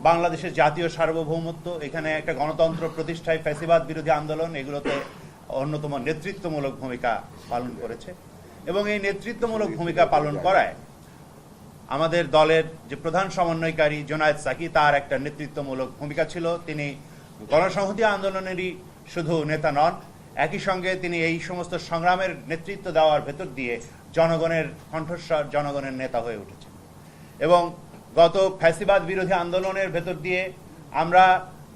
বাংলাদেশের জাতীয় সার্বভৌমত্ব, এখানে একটা গণতন্ত্র প্রতিষ্ঠায় ফ্যাসিবাদ বিরোধী আন্দোলন, এগুলোতে অন্যতম নেতৃত্বমূলক ভূমিকা পালন করেছে। এবং এই নেতৃত্বমূলক ভূমিকা পালন করায় আমাদের দলের যে প্রধান সমন্বয়কারী জোনায়েদ সাকি, তার একটা নেতৃত্বমূলক ভূমিকা ছিল। তিনি গণসংহতি আন্দোলনেরই শুধু নেতা নন, একই সঙ্গে তিনি এই সমস্ত সংগ্রামের নেতৃত্ব দেওয়ার ভেতর দিয়ে জনগণের কণ্ঠস্বর, জনগণের নেতা হয়ে উঠেছে। এবং গত ফ্যাসিবাদ বিরোধী আন্দোলনের ভেতর দিয়ে আমরা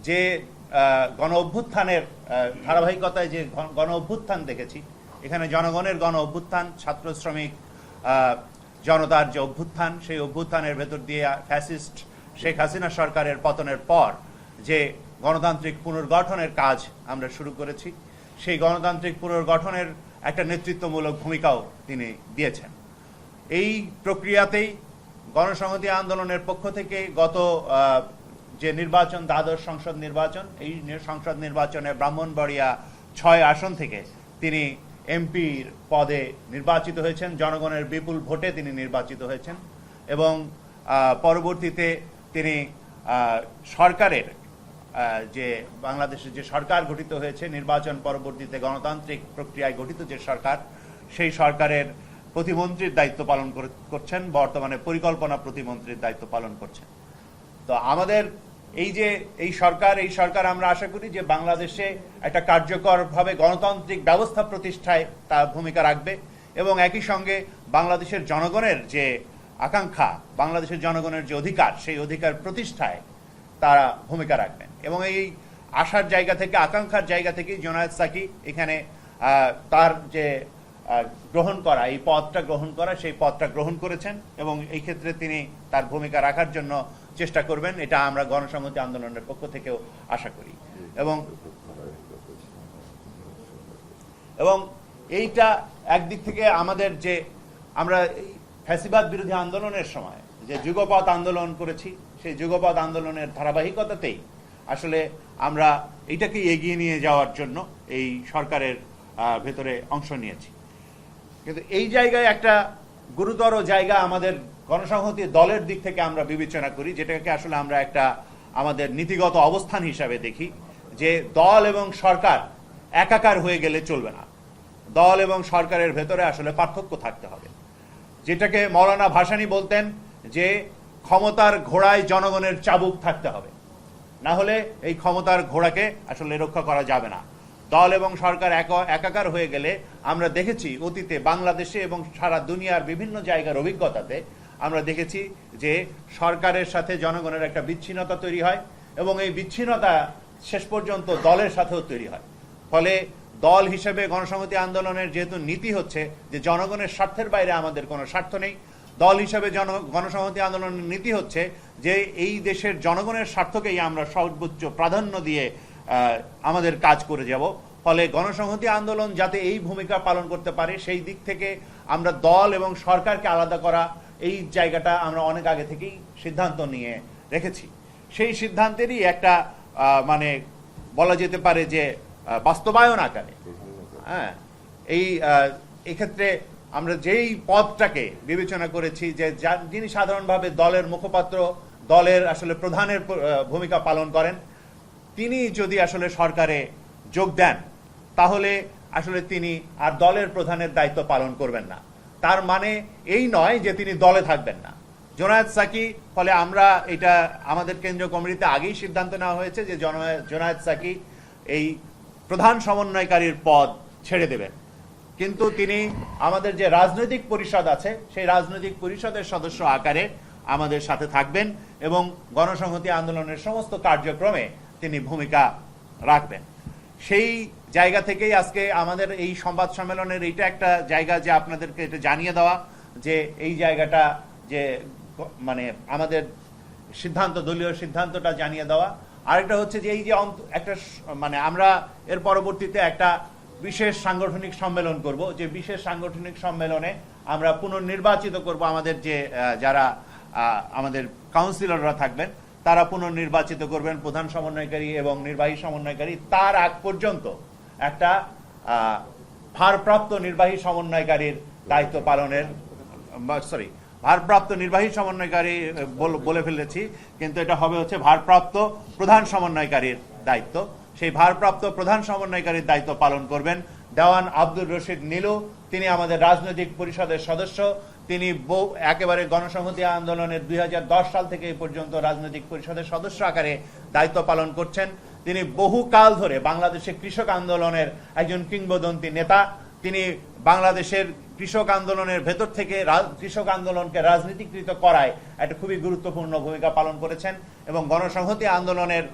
যে গণ অভ্যুত্থানের ধারাবাহিকতায় যে গণ অভ্যুত্থান দেখেছি, এখানে জনগণের গণ অভ্যুত্থান, ছাত্র শ্রমিক জনতার যে অভ্যুত্থান, সেই অভ্যুত্থানের ভেতর দিয়ে ফ্যাসিস্ট শেখ হাসিনা সরকারের পতনের পর যে গণতান্ত্রিক পুনর্গঠনের কাজ আমরা শুরু করেছি, সেই গণতান্ত্রিক পুনর্গঠনের একটা নেতৃত্বমূলক ভূমিকাও তিনি দিয়েছেন। এই প্রক্রিয়াতেই গণসংহতি আন্দোলনের পক্ষ থেকে গত যে নির্বাচন, দ্বাদশ সংসদ নির্বাচন, এই সংসদ নির্বাচনে ব্রাহ্মণবাড়িয়া 6 আসন থেকে তিনি এমপির পদে নির্বাচিত হয়েছেন। জনগণের বিপুল ভোটে তিনি নির্বাচিত হয়েছেন এবং পরবর্তীতে তিনি সরকারের যে বাংলাদেশের যে সরকার গঠিত হয়েছে নির্বাচন পরবর্তীতে গণতান্ত্রিক প্রক্রিয়ায় গঠিত যে সরকার, সেই সরকারের প্রতিমন্ত্রীর দায়িত্ব পালন করছেন, বর্তমানে পরিকল্পনা প্রতিমন্ত্রীর দায়িত্ব পালন করছেন। তো আমাদের এই যে এই সরকার আমরা আশা করি যে বাংলাদেশে একটা কার্যকরভাবে গণতান্ত্রিক ব্যবস্থা প্রতিষ্ঠায় তার ভূমিকা রাখবে এবং একই সঙ্গে বাংলাদেশের জনগণের যে আকাঙ্ক্ষা, বাংলাদেশের জনগণের যে অধিকার, সেই অধিকার প্রতিষ্ঠায় তারা ভূমিকা রাখবেন। এবং এই আশার জায়গা থেকে, আকাঙ্ক্ষার জায়গা থেকে জোনায়েদ সাকি এখানে তার যে গ্রহণ করা, এই পদটা গ্রহণ করা, সেই পদটা গ্রহণ করেছেন এবং এই ক্ষেত্রে তিনি তার ভূমিকা রাখার জন্য চেষ্টা করবেন, এটা আমরা গণসংহতি আন্দোলনের পক্ষ থেকেও আশা করি। এবং এইটা একদিক থেকে আমাদের যে আমরা এই ফ্যাসিবাদ বিরোধী আন্দোলনের সময় যে যুগপৎ আন্দোলন করেছি, সেই যুগপৎ আন্দোলনের ধারাবাহিকতাতেই আসলে আমরা এইটাকে এগিয়ে নিয়ে যাওয়ার জন্য এই সরকারের ভেতরে অংশ নিয়েছি। কিন্তু এই জায়গায় একটা গুরুতর জায়গা আমাদের গণসংহতি দলের দিক থেকে আমরা বিবেচনা করি, যেটাকে আসলে আমরা একটা আমাদের নীতিগত অবস্থান হিসাবে দেখি, যে দল এবং সরকার একাকার হয়ে গেলে চলবে না। দল এবং সরকারের ভেতরে আসলে পার্থক্য থাকতে হবে। যেটাকে মৌলানা ভাসানী বলতেন যে ক্ষমতার ঘোড়ায় জনগণের চাবুক থাকতে হবে, না হলে এই ক্ষমতার ঘোড়াকে আসলে রক্ষা করা যাবে না। দল এবং সরকার একাকার হয়ে গেলে আমরা দেখেছি অতীতে বাংলাদেশে এবং সারা দুনিয়ার বিভিন্ন জায়গার অভিজ্ঞতাতে আমরা দেখেছি যে সরকারের সাথে জনগণের একটা বিচ্ছিন্নতা তৈরি হয় এবং এই বিচ্ছিন্নতা শেষ পর্যন্ত দলের সাথেও তৈরি হয়। ফলে দল হিসেবে গণসংহতি আন্দোলনের যেহেতু নীতি হচ্ছে যে জনগণের স্বার্থের বাইরে আমাদের কোনো স্বার্থ নেই, দল হিসেবে গণসংহতি আন্দোলনের নীতি হচ্ছে যে এই দেশের জনগণের স্বার্থকেই আমরা সর্বোচ্চ প্রাধান্য দিয়ে আমাদের কাজ করে যাব। ফলে গণসংহতি আন্দোলন যাতে এই ভূমিকা পালন করতে পারে, সেই দিক থেকে আমরা দল এবং সরকারকে আলাদা করা, এই জায়গাটা আমরা অনেক আগে থেকেই সিদ্ধান্ত নিয়ে রেখেছি। সেই সিদ্ধান্তেরই একটা মানে বলা যেতে পারে যে বাস্তবায়ন আকারে এক্ষেত্রে আমরা যেই পদটাকে বিবেচনা করেছি যে যিনি সাধারণভাবে দলের মুখপাত্র, দলের আসলে প্রধানের ভূমিকা পালন করেন, তিনি যদি আসলে সরকারে যোগ দেন তাহলে আসলে তিনি আর দলের প্রধানের দায়িত্ব পালন করবেন না। তার মানে এই নয় যে তিনি দলে থাকবেন না। জোনায়েদ সাকি, ফলে আমরা এটা আমাদের কেন্দ্রীয় কমিটিতে আগেই সিদ্ধান্ত নেওয়া হয়েছে যে জোনায়েদ সাকি এই প্রধান সমন্বয়কারীর পদ ছেড়ে দেবেন, কিন্তু তিনি আমাদের যে রাজনৈতিক পরিষদ আছে সেই রাজনৈতিক পরিষদের সদস্য আকারে আমাদের সাথে থাকবেন এবং গণসংহতি আন্দোলনের সমস্ত কার্যক্রমে তিনি ভূমিকা রাখবেন। সেই জায়গা থেকেই আজকে আমাদের এই সংবাদ সম্মেলনের এইটা একটা জায়গা যে আপনাদেরকে এটা জানিয়ে দেওয়া যে এই জায়গাটা যে মানে আমাদের সিদ্ধান্ত, দলীয় সিদ্ধান্তটা জানিয়ে দেওয়া। আরেকটা হচ্ছে যে এই যে একটা মানে আমরা এর পরবর্তীতে একটা বিশেষ সাংগঠনিক সম্মেলন করব, যে বিশেষ সাংগঠনিক সম্মেলনে আমরা পুনর্নির্বাচিত করব আমাদের যে যারা আমাদের কাউন্সিলররা থাকবেন তারা পুনর্নির্বাচিত করবেন প্রধান সমন্বয়কারী এবং নির্বাহী সমন্বয়কারী। তার আগ পর্যন্ত একটা ভারপ্রাপ্ত নির্বাহী সমন্বয়কারীর দায়িত্ব পালনের ভারপ্রাপ্ত নির্বাহী সমন্বয়কারী বলে ফেলেছি, কিন্তু এটা হবে হচ্ছে ভারপ্রাপ্ত প্রধান সমন্বয়কারীর দায়িত্ব। সেই ভারপ্রাপ্ত প্রধান সমন্বয়কারীর দায়িত্ব পালন করবেন দেওয়ান আব্দুর রশিদ নীলু। তিনি আমাদের রাজনৈতিক পরিষদের সদস্য। তিনি একেবারে গণসংহতি আন্দোলনের 2010 সাল থেকে এই পর্যন্ত রাজনৈতিক পরিষদের সদস্য আকারে দায়িত্ব পালন করছেন। তিনি বহুকাল ধরে বাংলাদেশে কৃষক আন্দোলনের একজন কিংবদন্তি নেতা। তিনি বাংলাদেশের কৃষক আন্দোলনের ভেতর থেকে কৃষক আন্দোলনকে রাজনীতিকৃত করায় একটা খুবই গুরুত্বপূর্ণ ভূমিকা পালন করেছেন এবং গণসংহতি আন্দোলনের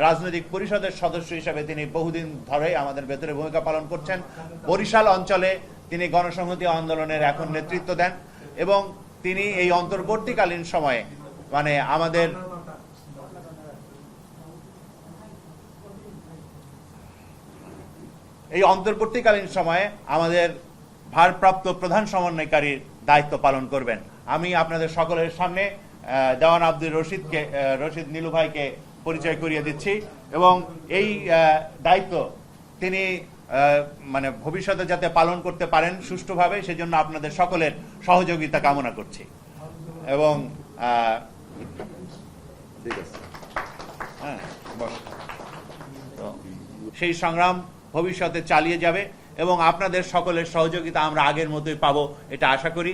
রাজনৈতিক পরিষদের সদস্য হিসেবে তিনি বহুদিন ধরে আমাদের ভেতরে ভূমিকা পালন করছেন। বরিশাল অঞ্চলে তিনি গণসংহতি আন্দোলনের এখন নেতৃত্ব দেন এবং তিনি এই অন্তর্বর্তীকালীন সময়ে মানে আমাদের ভারপ্রাপ্ত প্রধান সমন্বয়কারীর দায়িত্ব পালন করবেন। আমি আপনাদের সকলের সামনে দেওয়ান আব্দুর রশিদ নীলু ভাইকে পরিচয় করিয়ে দিচ্ছি এবং এই দায়িত্ব তিনি মানে ভবিষ্যতে যাতে পালন করতে পারেন সুষ্ঠুভাবে, সেজন্য আপনাদের সকলের সহযোগিতা কামনা করছি এবং সেই সংগ্রাম ভবিষ্যতে চালিয়ে যাবে এবং আপনাদের সকলের সহযোগিতা আমরা আগের মতোই পাবো এটা আশা করি।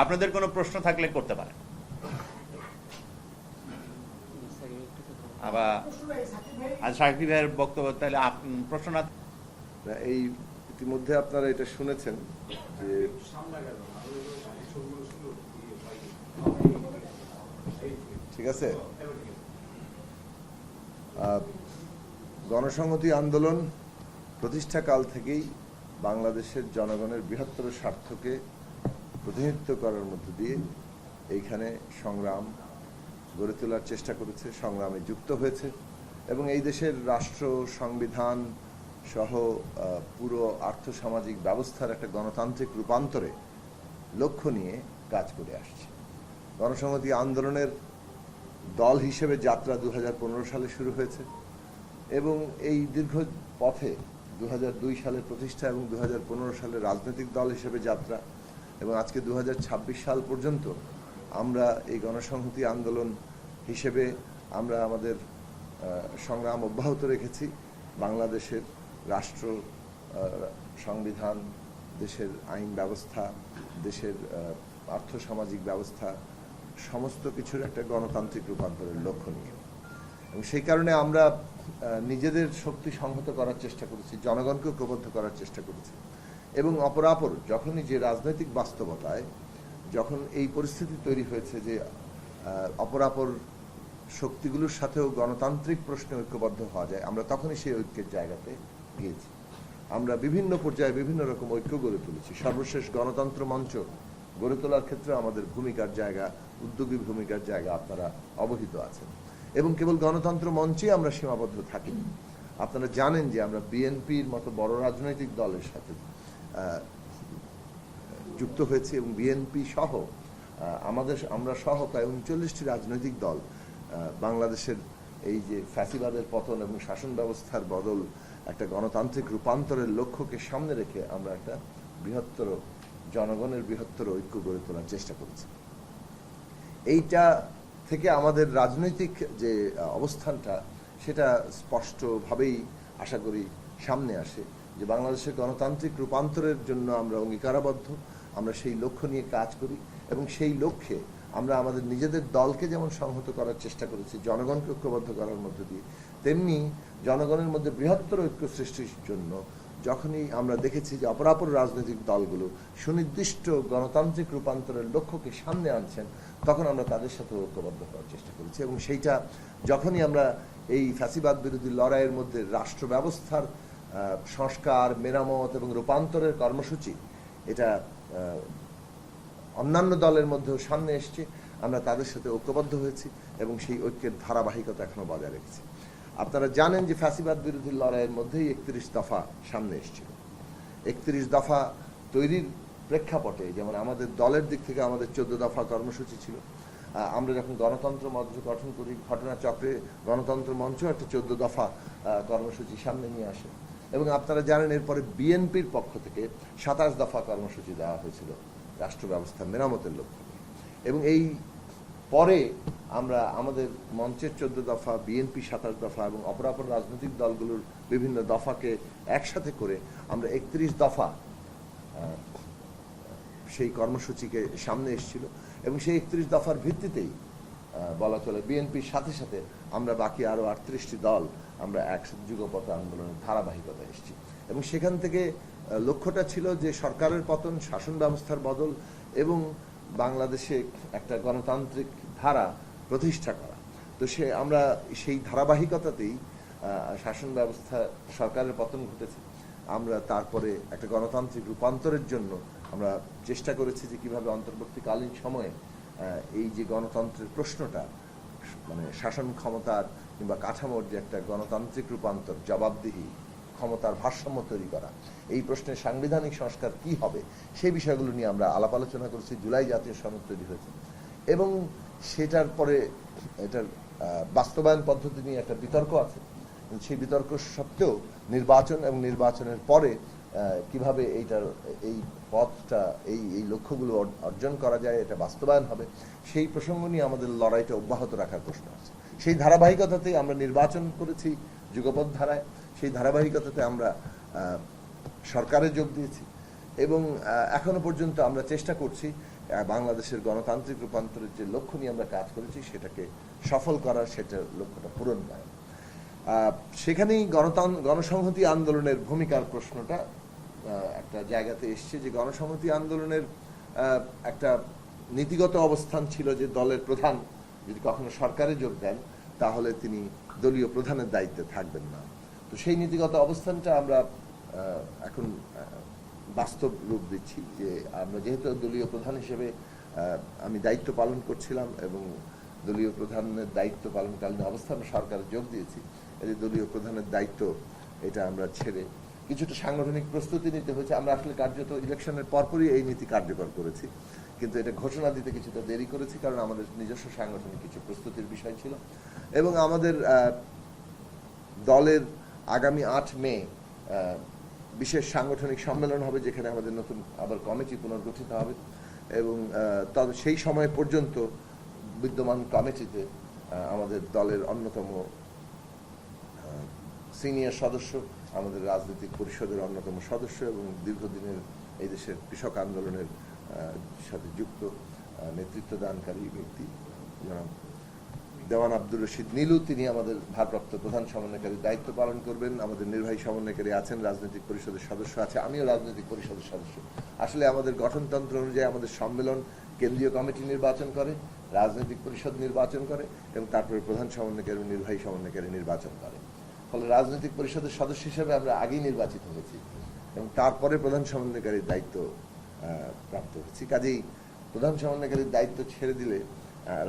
আপনাদের কোনো প্রশ্ন থাকলে করতে পারেন। আবার সাকিব ভাইয়ের বক্তব্য, তাহলে প্রশ্ন না এই ইতিমধ্যে আপনারা এটা শুনেছেন যে ঠিক আছে, গণসংহতি আন্দোলন প্রতিষ্ঠাকাল থেকেই বাংলাদেশের জনগণের বৃহত্তর স্বার্থকে প্রতিনিধিত্ব করার মধ্য দিয়ে এইখানে সংগ্রাম গড়ে তোলার চেষ্টা করেছে, সংগ্রামে যুক্ত হয়েছে এবং এই দেশের রাষ্ট্র সংবিধান সহ পুরো আর্থসামাজিক ব্যবস্থার একটা গণতান্ত্রিক রূপান্তরে লক্ষ্য নিয়ে কাজ করে আসছে। গণসংহতি আন্দোলনের দল হিসেবে যাত্রা 2015 সালে শুরু হয়েছে এবং এই দীর্ঘ পথে 2002 সালে প্রতিষ্ঠা এবং 2015 সালে রাজনৈতিক দল হিসেবে যাত্রা এবং আজকে 2026 সাল পর্যন্ত আমরা এই গণসংহতি আন্দোলন হিসেবে আমরা আমাদের সংগ্রাম অব্যাহত রেখেছি। বাংলাদেশের রাষ্ট্র সংবিধান, দেশের আইন ব্যবস্থা, দেশের আর্থসামাজিক ব্যবস্থা সমস্ত কিছুর একটা গণতান্ত্রিক রূপান্তরের লক্ষ্য নিয়ে এবং সেই কারণে আমরা নিজেদের শক্তি সংহত করার চেষ্টা করেছি, জনগণকে ঐক্যবদ্ধ করার চেষ্টা করেছি এবং অপরাপর যখনই যে রাজনৈতিক বাস্তবতায় যখন এই পরিস্থিতি তৈরি হয়েছে যে অপরাপর শক্তিগুলোর সাথেও গণতান্ত্রিক প্রশ্নে ঐক্যবদ্ধ হওয়া যায়, আমরা তখনই সেই ঐক্যের জায়গাতে গিয়েছি। আমরা বিভিন্ন পর্যায়ে বিভিন্ন রকম ঐক্য গড়ে তুলেছি। সর্বশেষ গণতন্ত্র মঞ্চ গড়ে তোলার ক্ষেত্রে আমাদের ভূমিকার জায়গা, উদ্যোগী ভূমিকার জায়গা আপনারা অবহিত আছেন এবং কেবল গণতন্ত্র মঞ্চে আমরা সীমাবদ্ধ থাকিনি। আপনারা জানেন যে আমরা বিএনপির মতো বড় রাজনৈতিক দলের সাথে যুক্ত হয়েছি এবং বিএনপি সহ আমরা সহ প্রায় 39টি রাজনৈতিক দল বাংলাদেশের এই যে ফ্যাসিবাদের পতন এবং শাসন ব্যবস্থার বদল একটা গণতান্ত্রিক রূপান্তরের লক্ষ্যকে সামনে রেখে আমরা একটা বৃহত্তর জনগণের বৃহত্তর ঐক্য গড়ে তোলার চেষ্টা করেছি। এইটা থেকে আমাদের রাজনৈতিক যে অবস্থানটা সেটা স্পষ্টভাবেই আশা করি সামনে আসে যে বাংলাদেশের গণতান্ত্রিক রূপান্তরের জন্য আমরা অঙ্গীকারাবদ্ধ, আমরা সেই লক্ষ্য নিয়ে কাজ করি এবং সেই লক্ষ্যে আমরা আমাদের নিজেদের দলকে যেমন সংহত করার চেষ্টা করেছি জনগণকে ঐক্যবদ্ধ করার মধ্য দিয়ে, তেমনি জনগণের মধ্যে বৃহত্তর ঐক্য সৃষ্টির জন্য যখনই আমরা দেখেছি যে অপরাপর রাজনৈতিক দলগুলো সুনির্দিষ্ট গণতান্ত্রিক রূপান্তরের লক্ষ্যকে সামনে আনছেন, তখন আমরা তাদের সাথে ঐক্যবদ্ধ করার চেষ্টা করেছি এবং সেইটা যখনই আমরা এই ফ্যাসিবাদ বিরোধী লড়াইয়ের মধ্যে রাষ্ট্র ব্যবস্থার সংস্কার, মেরামত এবং রূপান্তরের কর্মসূচি এটা অন্যান্য দলের মধ্যেও সামনে এসছে, আমরা তাদের সাথে ঐক্যবদ্ধ হয়েছি এবং সেই ঐক্যের ধারাবাহিকতা এখনো বজায় রেখেছি। আপনারা জানেন যে ফ্যাসিবাদ বিরোধী লড়াইয়ের মধ্যেই 31 দফা সামনে এসেছিল। 31 দফা তৈরির প্রেক্ষাপটে যেমন আমাদের দলের দিক থেকে আমাদের 14 দফা কর্মসূচি ছিল। আমরা যখন গণতন্ত্র মঞ্চ গঠন করি, ঘটনাচক্রে গণতন্ত্র মঞ্চ একটা 14 দফা কর্মসূচি সামনে নিয়ে আসে এবং আপনারা জানেন এরপরে বিএনপির পক্ষ থেকে 27 দফা কর্মসূচি দেওয়া হয়েছিল রাষ্ট্র ব্যবস্থা মেরামতের লক্ষ্যে। এবং এই পরে আমরা আমাদের মঞ্চের 14 দফা, বিএনপি 27 দফা এবং অপরাপর রাজনৈতিক দলগুলোর বিভিন্ন দফাকে একসাথে করে আমরা 31 দফা সেই কর্মসূচিকে সামনে এসেছিল। এবং সেই 31 দফার ভিত্তিতেই বলা চলে বিএনপির সাথে সাথে আমরা বাকি আরও 38টি দল আমরা একসাথে যুগপৎ আন্দোলনের ধারাবাহিকতা এসেছি। এবং সেখান থেকে লক্ষ্যটা ছিল যে সরকারের পতন, শাসন ব্যবস্থার বদল এবং বাংলাদেশে একটা গণতান্ত্রিক ধারা প্রতিষ্ঠা করা। তো আমরা সেই ধারাবাহিকতাতেই শাসন ব্যবস্থা সরকারের পতন ঘটেছে। আমরা তারপরে একটা গণতান্ত্রিক রূপান্তরের জন্য আমরা চেষ্টা করেছি যে কীভাবে অন্তর্বর্তীকালীন সময়ে এই যে গণতন্ত্রের প্রশ্নটা, মানে শাসন ক্ষমতার কিংবা কাঠামোর যে একটা গণতান্ত্রিক রূপান্তর, জবাবদিহি, ক্ষমতার ভারসাম্য তৈরি করা, এই প্রশ্নের সাংবিধানিক সংস্কার কি হবে সেই বিষয়গুলো নিয়ে আমরা আলাপ আলোচনা করেছি। জুলাই জাতীয় সনদ তৈরি হয়েছে এবং সেটার পরে এটার বাস্তবায়ন পদ্ধতি নিয়ে একটা বিতর্ক আছে। সেই বিতর্ক সত্ত্বেও নির্বাচন এবং নির্বাচনের পরে কিভাবে এই পথটা এই লক্ষ্যগুলো অর্জন করা যায়, এটা বাস্তবায়ন হবে, সেই প্রসঙ্গ নিয়ে আমাদের লড়াইটা অব্যাহত রাখার প্রশ্ন আছে। সেই ধারাবাহিকতাতেই আমরা নির্বাচন করেছি যুগপৎ ধারায়, সেই ধারাবাহিকতাতে আমরা সরকারে যোগ দিয়েছি এবং এখনো পর্যন্ত আমরা চেষ্টা করছি বাংলাদেশের গণতান্ত্রিক রূপান্তরের যে লক্ষ্য নিয়ে আমরা কাজ করেছি সেটাকে সফল করার, সেটার লক্ষ্যটা পূরণ করা। সেখানেই গণসংহতি আন্দোলনের ভূমিকার প্রশ্নটা একটা জায়গাতে এসছে যে গণসংহতি আন্দোলনের একটা নীতিগত অবস্থান ছিল যে দলের প্রধান যদি কখনো সরকারে যোগ দেন তাহলে তিনি দলীয় প্রধানের দায়িত্বে থাকবেন না। তো সেই নীতিগত অবস্থানটা আমরা এখন বাস্তব রূপ দিচ্ছি যে আমরা যেহেতু দলীয় প্রধান হিসেবে আমি দায়িত্ব পালন করছিলাম এবং দলীয় প্রধানের দায়িত্ব পালনকালীন অবস্থায় আমরা সরকারে যোগ দিয়েছি, এই দলীয় প্রধানের দায়িত্ব এটা আমরা ছেড়ে কিছুটা সাংগঠনিক প্রস্তুতি নিতে হয়েছে। আমরা আসলে কার্যত ইলেকশনের পরপরই এই নীতি কার্যকর করেছি, কিন্তু এটা ঘোষণা দিতে কিছুটা দেরি করেছি কারণ আমাদের নিজস্ব সাংগঠনিক কিছু প্রস্তুতির বিষয় ছিল। এবং আমাদের দলের আগামী 8 মে বিশেষ সাংগঠনিক সম্মেলন হবে যেখানে আমাদের নতুন আবার কমিটি পুনর্গঠিত হবে এবং তবে সেই সময় পর্যন্ত বিদ্যমান কমিটিতে আমাদের দলের অন্যতম সিনিয়র সদস্য, আমাদের রাজনৈতিক পরিষদের অন্যতম সদস্য এবং দীর্ঘদিনের এই দেশের কৃষক আন্দোলনের সাথে যুক্ত নেতৃত্বদানকারী ব্যক্তি দেওয়ান আব্দুর রশিদ নীলু, তিনি আমাদের ভারপ্রাপ্ত প্রধান সমন্বয়কারীর দায়িত্ব পালন করবেন। আমাদের নির্বাহী সমন্বয়কারী আছেন, রাজনৈতিক পরিষদের সদস্য আছে, আমিও রাজনৈতিক পরিষদের সদস্য। আসলে আমাদের গঠনতন্ত্র অনুযায়ী আমাদের সম্মেলন কেন্দ্রীয় কমিটি নির্বাচন করে, রাজনৈতিক পরিষদ নির্বাচন করে এবং তারপরে প্রধান সমন্বয়কারী এবং নির্বাহী সমন্বয়কারী নির্বাচন করে। ফলে রাজনৈতিক পরিষদের সদস্য হিসেবে আমরা আগেই নির্বাচিত হয়েছি এবং তারপরে প্রধান সমন্বয়কারীর দায়িত্ব প্রাপ্ত হয়েছি। কাজেই প্রধান সমন্বয়কারীর দায়িত্ব ছেড়ে দিলে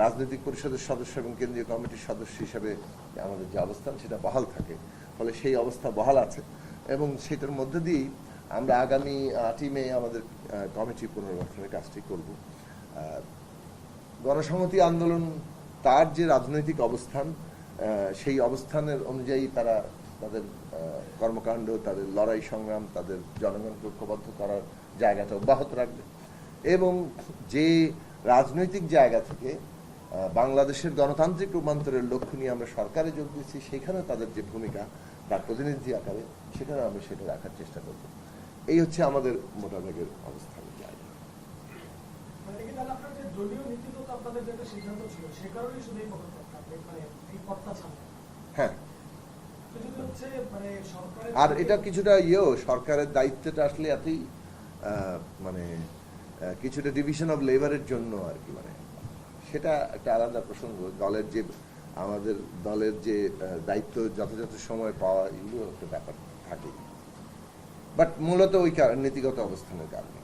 রাজনৈতিক পরিষদের সদস্য এবং কেন্দ্রীয় কমিটির সদস্য হিসেবে আমাদের যে অবস্থান সেটা বহাল থাকে। ফলে সেই অবস্থা বহাল আছে এবং সেটার মধ্যে দিয়েই আমরা আগামী 8 মে আমাদের কমিটি পুনর্গঠনের কাজটি করব। গণসংহতি আন্দোলন তার যে রাজনৈতিক অবস্থান, সেই অবস্থানের অনুযায়ী তারা তাদের কর্মকাণ্ড, তাদের লড়াই সংগ্রাম, তাদের জনগণকে ঐক্যবদ্ধ করার জায়গাটা অব্যাহত রাখবে এবং যে রাজনৈতিক জায়গা থেকে বাংলাদেশের গণতান্ত্রিক রূপান্তরের লক্ষ্য নিয়ে আমরা সরকারে যোগ দিচ্ছি সেখানে তাদের যে ভূমিকা, তার প্রতিনিধি আকারে সেখানে আমরা সেটা রাখার চেষ্টা করব। এই হচ্ছে আমাদের মোটামুটির অবস্থানের জায়গা। হ্যাঁ, আর এটা কিছুটা সরকারের দায়িত্বটা আসলে এতই মানে কিছুটা ডিভিশন অফ লেবারের জন্য আর কি, মানে সেটা একটা আলাদা প্রসঙ্গ। আমাদের দলের যে দায়িত্ব যথাযথ সময় পাওয়া, এগুলো একটা ব্যাপার থাকে, বাট মূলত ওই নীতিগত অবস্থানের কারণে।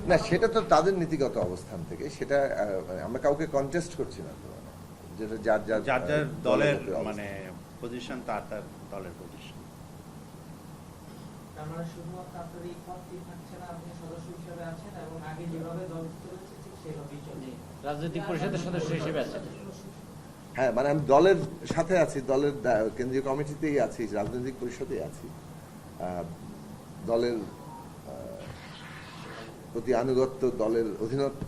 না, সেটা তো তাদের নীতিগত অবস্থান থেকে, সেটা আমরা কাউকে কন্টেস্ট করছি না, যেটা যার যার দলের মানে পজিশন, তার দলের পজিশন। শুধুমাত্র আপনার এই পদটি থাকছে না, আপনি সদস্য হিসেবে আছেন এবং আগে যেভাবে দল চলেছে ঠিক রাজনৈতিক পরিষদের সদস্য হিসেবে আছেন। হ্যাঁ, মানে আমি দলের সাথে আছি, দলের কেন্দ্রীয় কমিটিতেই আছি, রাজনৈতিক পরিষদেই আছি। দলের প্রতি আনুগত্য, দলের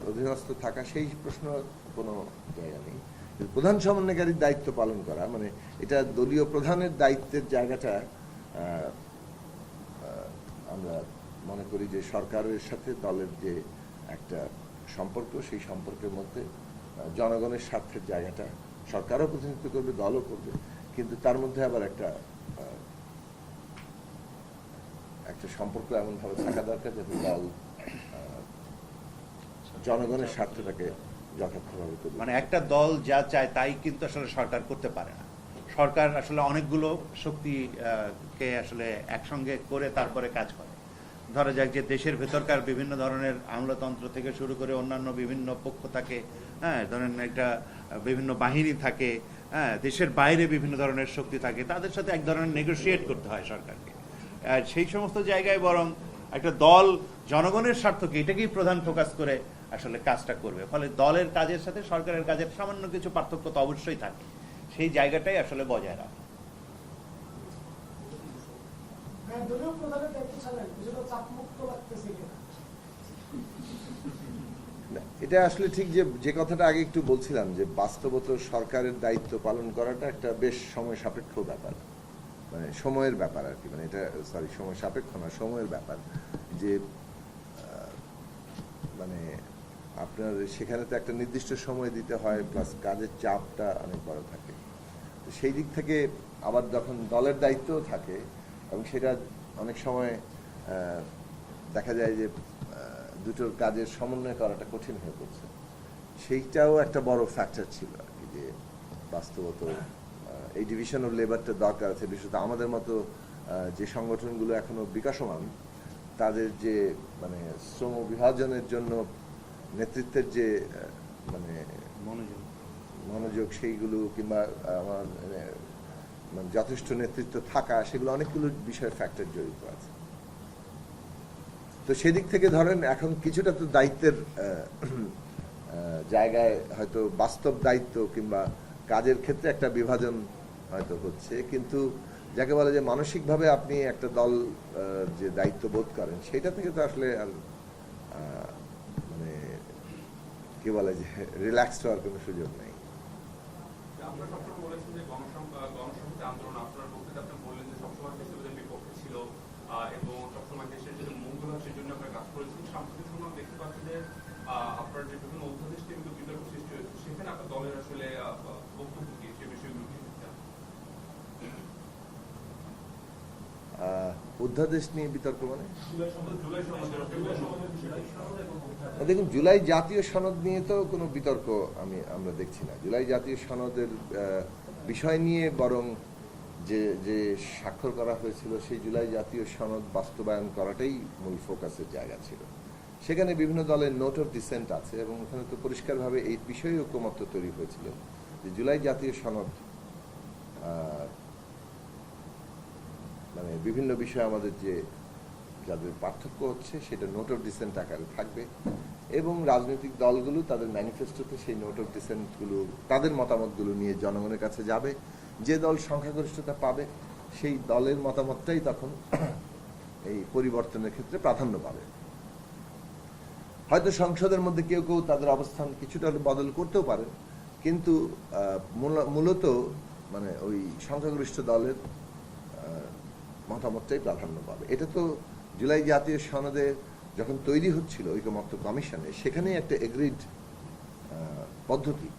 অধীনস্থ থাকা, সেই প্রশ্ন কোনো জায়গা নেই। কিন্তু প্রধান সমন্বয়কারীর দায়িত্ব পালন করা, মানে এটা দলীয় প্রধানের দায়িত্বের জায়গাটা আমরা মনে করি যে সরকারের সাথে দলের যে একটা সম্পর্ক, সেই সম্পর্কের মধ্যে জনগণের স্বার্থের জায়গাটা সরকারও প্রতিনিধিত্ব করবে, দলও করবে, কিন্তু তার মধ্যে আবার একটা সম্পর্ক এমনভাবে থাকা দরকার যাতে দল জনগণের স্বার্থটাকে যথার্থভাবে করবে। মানে একটা দল যা চায় তাই কিন্তু আসলে সরকার করতে পারে না। সরকার আসলে অনেকগুলো শক্তিকে আসলে একসঙ্গে করে তারপরে কাজ করে। ধরা যাক যে দেশের ভেতরকার বিভিন্ন ধরনের আমলাতন্ত্র থেকে শুরু করে অন্যান্য বিভিন্ন পক্ষ থাকে, হ্যাঁ, ধরেন একটা বিভিন্ন বাহিনী থাকে, হ্যাঁ, দেশের বাইরে বিভিন্ন ধরনের শক্তি থাকে, তাদের সাথে এক ধরনের নেগোশিয়েট করতে হয় সরকারকে। আর সেই সমস্ত জায়গায় বরং একটা দল জনগণের স্বার্থকে এটাকেই প্রধান ফোকাস করে আসলে কাজটা করবে। ফলে দলের কাজের সাথে সরকারের কাজের সামান্য কিছু পার্থক্য তো অবশ্যই থাকে, সেই জায়গাটাই আসলে বজায় রাখে। এটা আসলে ঠিক যে কথাটা আগে একটু বলছিলাম, যে বাস্তবত সরকারের দায়িত্ব পালন করাটা একটা বেশ সময় সাপেক্ষ ব্যাপার, মানে সময়ের ব্যাপার আর কি, মানে এটা সময় সাপেক্ষ না, সময়ের ব্যাপার। যে মানে আপনার সেখানে তো একটা নির্দিষ্ট সময় দিতে হয়, প্লাস কাজের চাপটা অনেক বড় থাকে। তো সেই দিক থেকে আবার যখন দলের দায়িত্বও থাকে, এবং সেটা অনেক সময় দেখা যায় যে দুটোর কাজের সমন্বয় করাটা কঠিন হয়ে পড়ছে, সেইটাও একটা বড় ফ্যাক্টর ছিল আর কি, যে বাস্তবত এই ডিভিশন অফ লেবারটা দরকার আছে। বিশেষত আমাদের মতো যে সংগঠনগুলো এখনো বিকাশমান, তাদের যে মানে শ্রম বিভাজনের জন্য নেতৃত্বের যে মানে মনোযোগ সেইগুলো, কিংবা মানে যথেষ্ট নেতৃত্ব থাকা, সেগুলো অনেকগুলো বিষয়ের ফ্যাক্টর জড়িত আছে। তো সেদিক থেকে ধরেন এখন কিছুটা তো দায়িত্বের জায়গায় হয়তো বাস্তব দায়িত্ব কিংবা কাজের ক্ষেত্রে একটা বিভাজন হয়তো হচ্ছে, কিন্তু যাকে বলে যে মানসিকভাবে আপনি একটা দল যে দায়িত্ব বোধ করেন, সেটা থেকে তো আসলে আর মানে কি বলে যে রিল্যাক্সড হওয়ার কোনো সুযোগ নেই। আপনারা সবসময় বলেছেন যে গণসংহতি আন্দোলন, আপনার বক্তৃতা আপনি বললেন যে সবসময় ফ্যাসিবাদের বিপক্ষে ছিল এবং সবসময় দেশের জন্য মঙ্গল হয় সেজন্য আপনারা কাজ করেছেন। সাম্প্রতিক সময় দেখতে পাচ্ছি যে আপনার যে বিভিন্ন অধ্যাদেশ নিয়ে বিতর্ক সৃষ্টি হয়েছে, সেখানে আপনার দলের আসলে বক্তব্য কি, সে বিষয়গুলো কি? অধ্যাদেশ নিয়ে বিতর্ক মানে দেখুন, জুলাই জাতীয় সনদ নিয়ে তো কোনো বিতর্ক আমরা দেখছি না। জুলাই জাতীয় সনদের বিষয় নিয়ে বরং যে স্বাক্ষর করা হয়েছিল, সেই জুলাই জাতীয় সনদ বাস্তবায়ন করাটাই মূল ফোকাসের জায়গা ছিল। সেখানে বিভিন্ন দলের নোট অফ ডিসেন্ট আছে, এবং ওখানে তো পরিষ্কারভাবে এই বিষয়ে ঐকমত্য তৈরি হয়েছিল যে জুলাই জাতীয় সনদ মানে বিভিন্ন বিষয়ে আমাদের যাদের পার্থক্য হচ্ছে সেটা নোট অফ ডিসেন্ট আকারে থাকবে, এবং রাজনৈতিক দলগুলো তাদের ম্যানিফেস্টোতে সেই নোট অফ ডিসেন্টগুলো, তাদের মতামতগুলো নিয়ে জনগণের কাছে যাবে। যে দল সংখ্যাগরিষ্ঠতা পাবে সেই দলের মতামতটাই তখন এই পরিবর্তনের ক্ষেত্রে প্রাধান্য পাবে। হয়তো সংসদের মধ্যে কেউ কেউ তাদের অবস্থান কিছুটা বদল করতেও পারে, কিন্তু মূলত মানে ওই সংখ্যাগরিষ্ঠ দলের মতামতটাই প্রাধান্য পাবে। এটা তো জুলাই জাতীয় সনদে যখন তৈরি হচ্ছিল ঐকমত্য কমিশনে, সেখানেই একটা এগ্রিড পদ্ধতি,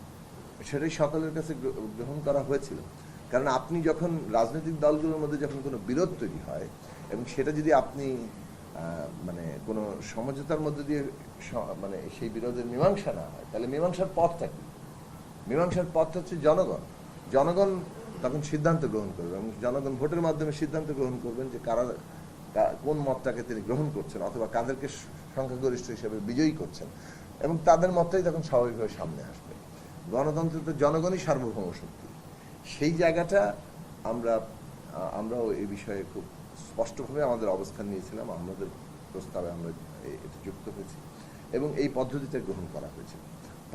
সেটাই সকলের কাছে গ্রহণ করা হয়েছিল। কারণ আপনি যখন রাজনৈতিক দলগুলোর মধ্যে যখন কোনো বিরোধ তৈরি হয়, এবং সেটা যদি আপনি মানে কোনো সমঝোতার মধ্যে দিয়ে মানে সেই বিরোধের মীমাংসা না হয়, তাহলে মীমাংসার পথটা কি? মীমাংসার পথটা হচ্ছে জনগণ তখন সিদ্ধান্ত গ্রহণ করবে, এবং জনগণ ভোটের মাধ্যমে সিদ্ধান্ত গ্রহণ করবেন যে কারা কোন মতটাকে তিনি গ্রহণ করছেন, অথবা কাদেরকে সংখ্যাগরিষ্ঠ হিসেবে বিজয়ী করছেন, এবং তাদের মতটাই তখন স্বাভাবিকভাবে সামনে আসবে। গণতন্ত্র তো জনগণই সার্বভৌম শক্তি। সেই জায়গাটা আমরাও এই বিষয়ে খুব স্পষ্টভাবে আমাদের অবস্থান নিয়েছিলাম, আমাদের প্রস্তাবে আমরা এটা যুক্ত হয়েছি। এবং এই পদ্ধতিটা গ্রহণ করা হয়েছে।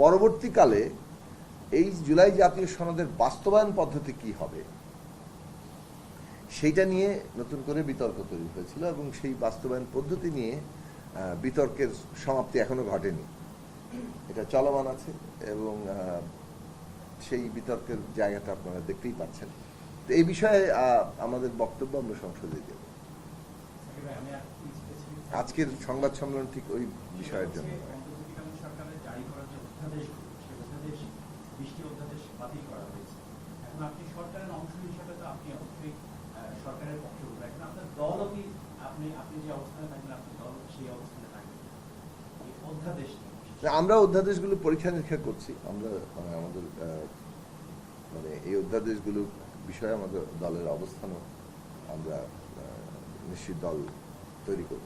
পরবর্তীকালে এই জুলাই জাতীয় সনদের বাস্তবায়ন পদ্ধতি কি হবে সেইটা নিয়ে নতুন করে বিতর্ক তৈরি হয়েছিল এবং সেই বাস্তবায়ন পদ্ধতি নিয়ে বিতর্কের সমাপ্তি এখনো ঘটেনি, এটা চলমান আছে এবং সেই বিতর্কের জায়গাটা আপনারা দেখতেই পাচ্ছেন। তো এই বিষয়ে আমাদের বক্তব্য আমরা সংসদে দেব। আজকের সংবাদ সম্মেলন ঠিক ওই বিষয়ের জন্য নয়। অন্তর্বর্তীকালীন সরকারের জারি করা যে অধ্যাদেশগুলো, সেই অধ্যাদেশ 20টি অধ্যাদেশ বাতিল করা হয়েছে। এখন আপনি সরকারের অংশ হিসাবে তো আপনি অবশ্যই সরকারের পক্ষে উঠবেন। এখন আপনার দলও কি আপনি যে অবস্থানে থাকবেন, আপনার দল সেই অবস্থানে থাকবে এই অধ্যাদেশ নিয়ে? আমরা অধ্যাদেশগুলো পরীক্ষা নিরীক্ষা করছি। আমরা আমাদের এই অধ্যাদেশগুলো বিষয়ে আমাদের দলের অবস্থানও আমরা নিশ্চিত দল তৈরি করব।